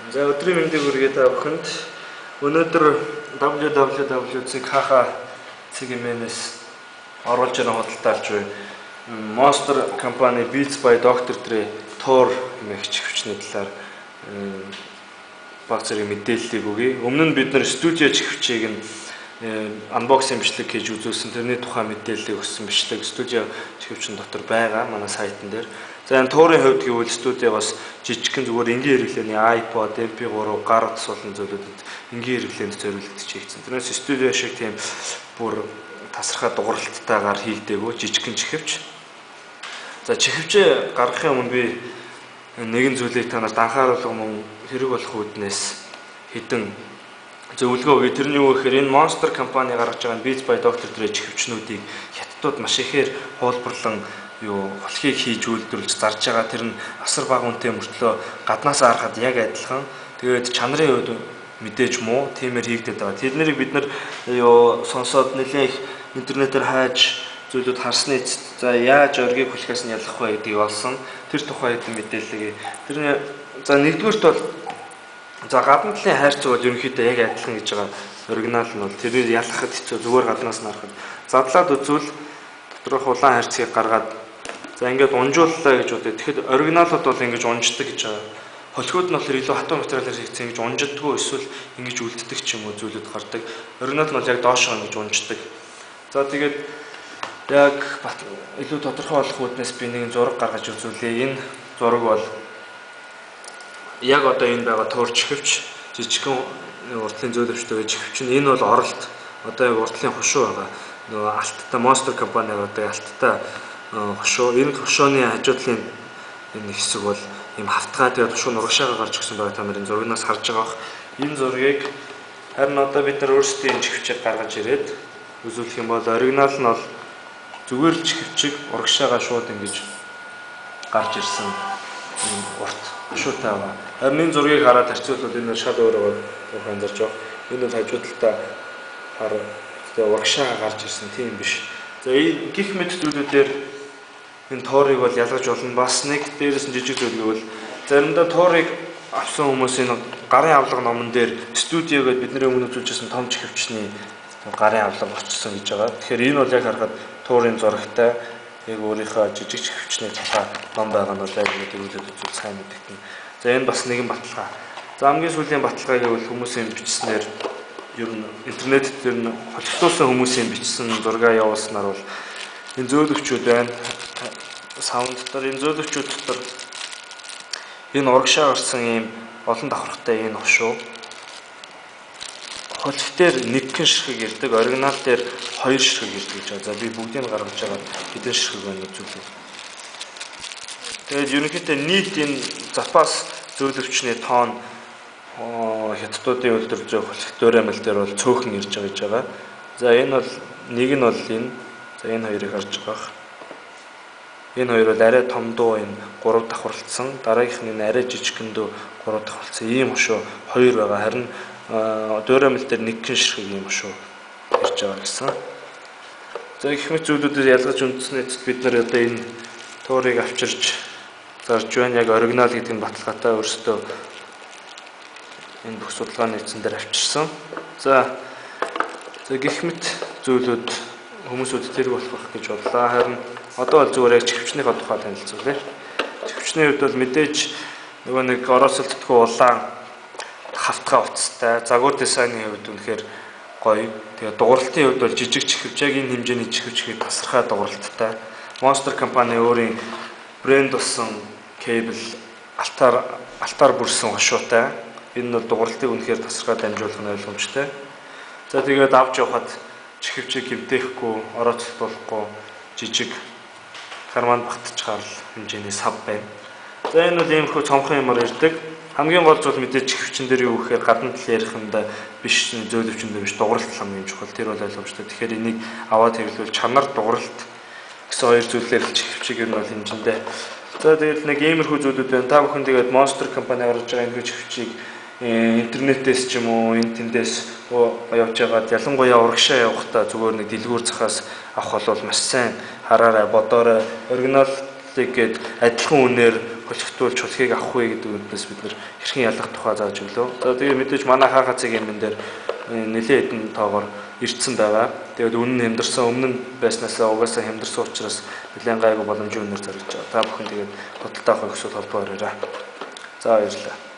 За өдрийн мэндийг хүргэе та бүхэнд. Өнөөдөр www.CKH-cs оруулж байгаа худалдаач буй Monster компани Beats by Dr. Dre Tour хэмээх чихвчний талаар баг зэрэг мэдээллийг өгье. Өмнө нь бид нар студио чихвчийг нь unboxing бичлэг хийж үзүүлсэн. Тэрний тухай мэдээллийг өгсөн бичлэг студио чихвчин дотор байгаа манай сайтн дээр. За энэ туурын хувьд гэвэл студиогоос жижигхэн зүгээр энгийн хэрэглээний iPod, MP3 гар утас болон зүйлүүдэд энгийн хэрэглээнд зориулагдж хийгдсэн. Тэрнээс студио шиг тийм бүр тасархай дууралтайгаар хийгдээгүй жижигхэн чихвч. За чихвчээ гаргахын өмнө би нэгэн зүйлийг танаас анхааруулга мөн хэрэг болох үүднээс хэдэн зөвлөгөө өгье. Тэр нь юу гэхээр энэ Monster компани гаргаж байгаа Beats by Dr. Dre чихвчнүүдийг хятадууд маш ихээр хуулбарлан холхийг хийж үйлдвэрлэж зарж байгаа. Тэр нь асар бага үнэтэй мөртлөө гаднаас харахад яг адилхан. Тэгээд чанарын хувьд мэдээж муу, тиймэр хийгдэт байгаа. Тэднийг бид нар сонсоод нэлээх интернетээр хайж зүйлүүд харсны эцэст за яаж оргийг хүлхээс нь ялах вэ гэдгийг олсон. Тэр тухай хэдэн мэдээлэл. Тэрний за нэгдүгüүрт бол за гадна талын хайрц бол ерөнхийдөө яг адилхан гэж байгаа. Оригинал нь бол тэрийг ялахад хэцүү, зүгээр гаднаас нь харахад. Задлаад үзвэл доторх улаан хайрцгийг гаргаад за ингээд унжууллаа гэж бодъё. Тэгэхэд оригиналууд бол ингэж унждаг гэж байгаа. Холхиуд нь болохоор илүү хатуу материалаар хийгдсэн ингэж унждаггүй эсвэл ингэж үлддэг ч юм уу зүйлүүд гардаг. Оригинал нь бол яг доошоо ингэж унждаг. За тэгээд яг илүү тодорхой болох үүднээс би нэг зураг гаргаж үзүүлье. Энэ зураг бол яг одоо энэ байгаа туур чихвч жижигхэн уртлын зөөлөвчтэй чихвч нь энэ бол оролт одоо яг уртлын хошуу байгаа. Нөгөө алттай Monster компани одоо алттай хошуу. Энэ хошооны хажуудлын энэ хэсэг бол ийм хавтгай тэгээд хошуу нурагшаага гарч өгсөн байгаа. Та нарын зургнаас харж байгаа бох. Энэ зургийг харин одоо бид нар өөрсдийн чихвчээр гаргаж ирээд үзүүлэх юм бол оригинал нь бол зүгээр л чихвчиг урагшаага шууд ингэж гарч ирсэн урт хошуутай байгаа. Харин энэ зургийг хараад харьцуулбал энэ шал өөр анзарч байгаа. Энэ бол хажуудалтаа хар урагшаага гарч ирсэн тийм биш. За гих мэд зүйлүүдээр энэ туурыг бол ялгаж болно. Бас нэг дээрээс нь жижиг зүйл гэвэл заримдаа туурыг авсан хүмүүс энэ гарын авлага номон дээр студио гэдээ бидний өмнө үзүүлжсэн том чихвчний гарын авлага очсон гэж байгаа. Тэгэхээр энэ бол яг харахад туурын зурагтай яг өөрийнхөө жижиг чихвчний тухай ном байгаа нь бол яг нэг зүйлүүд үзүүл сайн мэдэгдэн. За энэ бас нэгэн баталгаа. За хамгийн сүүлийн баталгаа гэвэл хүмүүсийн бичснээр ер нь интернет дээр нь холбогдуулсан хүмүүсийн бичсэн зураг явуулснаар бол энэ зөөлөвчүүд байна. Саунд дотор энэ зөөлөвчүүд дотор энэ урагшаа гарсан ийм олон давхархтай энэ хошуу холх дээр нэгэн ширхэг ирдэг, оригинал дээр хоёр ширхэг ирдэг гэж байна. За би бүгдийг гаргаж байгаа хэдэн ширхэг байна үзүүлээ. Тэгээд ерөнхийдөө нийт энэ запас зөөлөвчний тоон хятадуудын үйлдвэрлэж холх дөөрэмэл дээр бол цөөхөн ирж байгаа гэж байгаа. За энэ бол нэг нь бол энэ. За энэ хоёрыг харж байгаа. Энэ хоёр бол арай том дуу энэ 3 давхарлцсан. Дараагийнх нь арай жижигхэн дуу 3 давхарлцсан. Ийм хошуу хоёр байгаа. Харин дөөрэмэл дээр нэгэн ширхэг ийм хошуу ирж байгаа гэсэн. За гэх мэт зүйлүүдээр ялгаж үндснээ бид нар одоо энэ туурыг авчирч зарж байна. Яг оригинал гэдэг нь баталгаатай өөрсдөө энэ бүх судалгааны эзэн дээр авчирсан. За гэх мэт зүйлүүд хүмүүсүүд тэрг болох гэж бодлоо. Харин одоо бол зүгээр яг чихвчнийхээ тухай танилцуулъя. Чихвчний хувьд бол мэдээж нөгөө нэг оросолтдгүй улаан хавтгай утастай, загвар дизайны хувьд үнэхээр гоё. Тэгээд дууралтын хувьд бол жижиг чихвч, яг энэ хэмжээний чихвч гээд тасархай дууралттай. Monster компани өөрийн брэнд болсон кейбл алтаар бүрсэн хошуутай. Энэ бол дууралтыг үнэхээр тасархай дамжуулах нь ойлгомжтой. За тэгээд авч явахад чихвчийг гэмтээхгүй, орооцолдуулахгүй жижиг карман багтчихаар хэмжээний сав байна. За энэ бол иймэрхүү цомхон юмар ирдэг. Хамгийн гол зүйл мэдээж чихвчин дээр юу гэхээр гадна тал ярихында биш зөөлөвчин дээр биш дууралт хамгийн чухал. Тэр бол ойлгомжтой. Тэгэхээр энийг аваад хэвлүүл чанар дууралт гэсэн хоёр зүйлээр чихвчиг ер нь бол хэмжиндээ. За тэгээд нэг иймэрхүү зүйлүүд байна. Та бүхэн тэгээд Monster компани гаргаж байгаа энэ чихвчийг интернетээс ч юм уу энэ тэндээс явж байгаад ялангуяа урагшаа явахдаа зүгээр нэг дэлгүүр захаас авах бол маш сайн хараарай, бодоорой. Оригиналыг гээд адилхан үнээр хөлөгтүүлж чулхийг авах вэ гэдэг үгнээс бид нэр хэрхэн ялах тухай зааж өглөө. За тэгээ мэдээж манай хаага цэгийн энэ дээр нэлээд хэдэн тоогоор ирдсэн байгаа. Тэгээд үнэн нь хямдарсан, өмнө нь байснаасаа угаасаа хямдарсан учраас нэлээд гайгүй боломжийн үнээр зориулж байгаа. Та бүхэн тэгээд худалдаа авах гэсэн холбоо оройраа. За баярлалаа.